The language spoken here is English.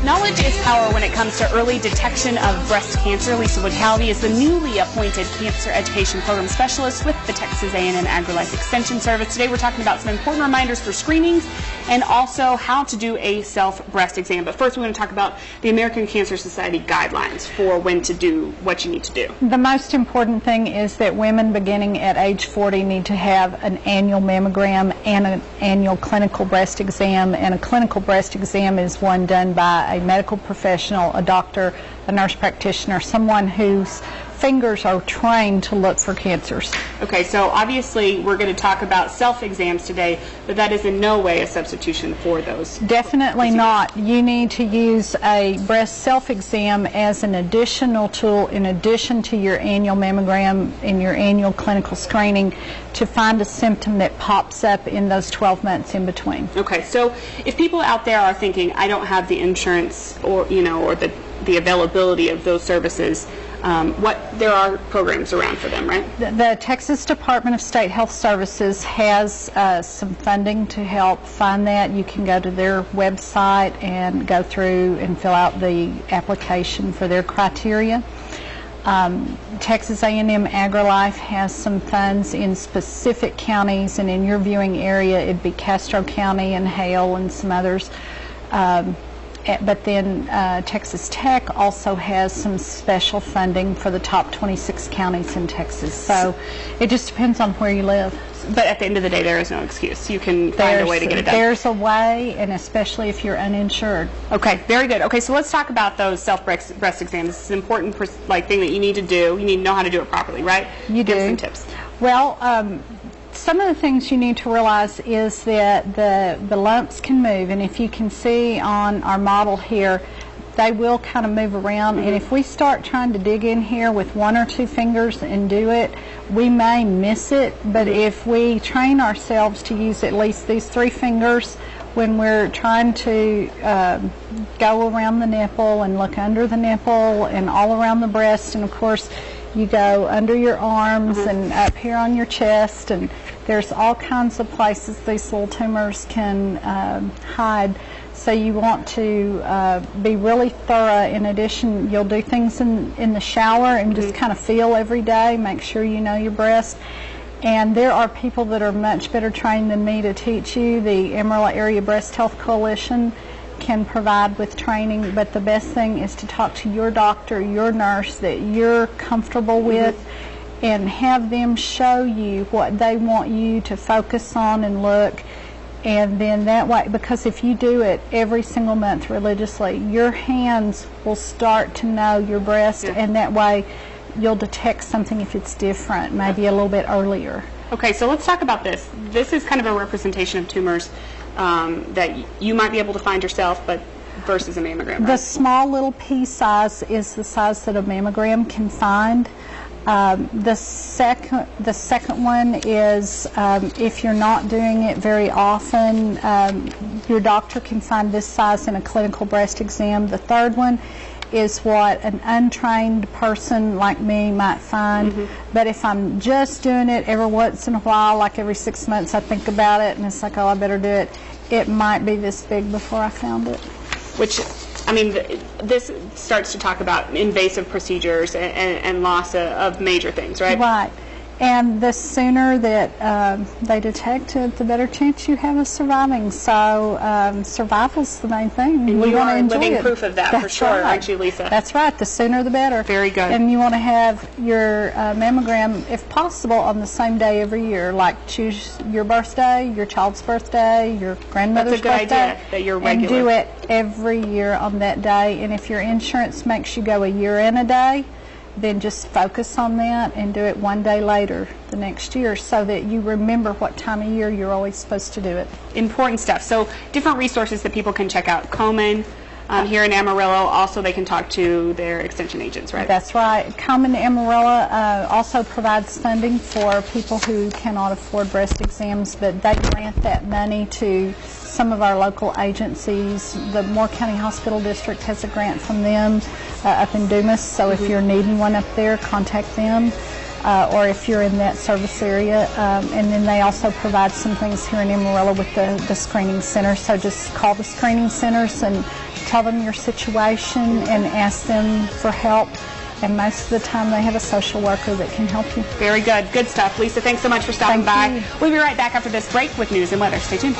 Knowledge is power when it comes to early detection of breast cancer. Lisa Wood-Calvi is the newly appointed Cancer Education Program Specialist with the Texas A&M AgriLife Extension Service. Today we're talking about some important reminders for screenings and also how to do a self-breast exam. But first we're going to talk about the American Cancer Society guidelines for when to do what you need to do. The most important thing is that women beginning at age 40 need to have an annual mammogram and an annual clinical breast exam. And a clinical breast exam is one done by a medical professional, a doctor, a nurse practitioner, someone whose fingers are trained to look for cancers. Okay, so obviously we're going to talk about self-exams today, but that is in no way a substitution for those. Definitely not. You need to use a breast self-exam as an additional tool in addition to your annual mammogram and your annual clinical screening to find a symptom that pops up in those 12 months in between. Okay, so if people out there are thinking, I don't have the insurance or the availability of those services, there are programs around for them, right? The Texas Department of State Health Services has some funding to help fund that. You can go to their website and go through and fill out the application for their criteria. Texas A&M AgriLife has some funds in specific counties, and in your viewing area it'd be Castro County and Hale and some others. But then Texas Tech also has some special funding for the top 26 counties in Texas. So it just depends on where you live. But at the end of the day, there is no excuse. You can find a way to get it done. There's a way, and especially if you're uninsured. Okay, very good. Okay, so let's talk about those self-breast exams. It's an important thing that you need to do. You need to know how to do it properly, right? You do. Give some tips. Well, some of the things you need to realize is that the lumps can move, and if you can see on our model here, they will kind of move around. And if we start trying to dig in here with one or two fingers and do it, we may miss it. But if we train ourselves to use at least these 3 fingers when we're trying to go around the nipple and look under the nipple and all around the breast, and of course you go under your arms and up here on your chest, and there's all kinds of places these little tumors can hide. So you want to be really thorough. In addition, you'll do things in the shower and just kind of feel every day, make sure you know your breast. And there are people that are much better trained than me to teach you. The Amarillo Area Breast Health Coalition can provide with training, but the best thing is to talk to your doctor, your nurse that you're comfortable with, and have them show you what they want you to focus on and look. And then that way, because if you do it every single month religiously, your hands will start to know your breast, and that way you'll detect something if it's different, maybe a little bit earlier. Okay, so let's talk about this. This is kind of a representation of tumors that you might be able to find yourself, but versus a mammogram, right? The small little pea size is the size that a mammogram can find. The second one is if you're not doing it very often, your doctor can find this size in a clinical breast exam. The third one is what an untrained person like me might find. But if I'm just doing it every once in a while, like every 6 months I think about it and it's like, oh, I better do it, it might be this big before I found it. Which, I mean, this starts to talk about invasive procedures and loss of major things, right? Right. And the sooner that they detect it, the better chance you have of surviving. So survival's the main thing. And you are enjoy living it. proof of that. That's for sure, right. Aren't you, Lisa? That's right. The sooner the better. Very good. And you want to have your mammogram, if possible, on the same day every year. Like choose your birthday, your child's birthday, your grandmother's birthday. That's a good idea, that you're regular. And do it every year on that day. And if your insurance makes you go a year and a day, then just focus on that and do it one day later the next year so that you remember what time of year you're always supposed to do it. Important stuff. So different resources that people can check out. Komen here in Amarillo, also they can talk to their extension agents, right? That's right. Komen Amarillo also provides funding for people who cannot afford breast exams, but they grant that money to some of our local agencies. The Moore County Hospital District has a grant from them up in Dumas, so if you're needing one up there, contact them. or if you're in that service area. And then they also provide some things here in Amarillo with the screening center. So just call the screening centers and tell them your situation and ask them for help. And most of the time they have a social worker that can help you. Very good. Good stuff. Lisa, thanks so much for stopping by. You. We'll be right back after this break with news and weather. Stay tuned.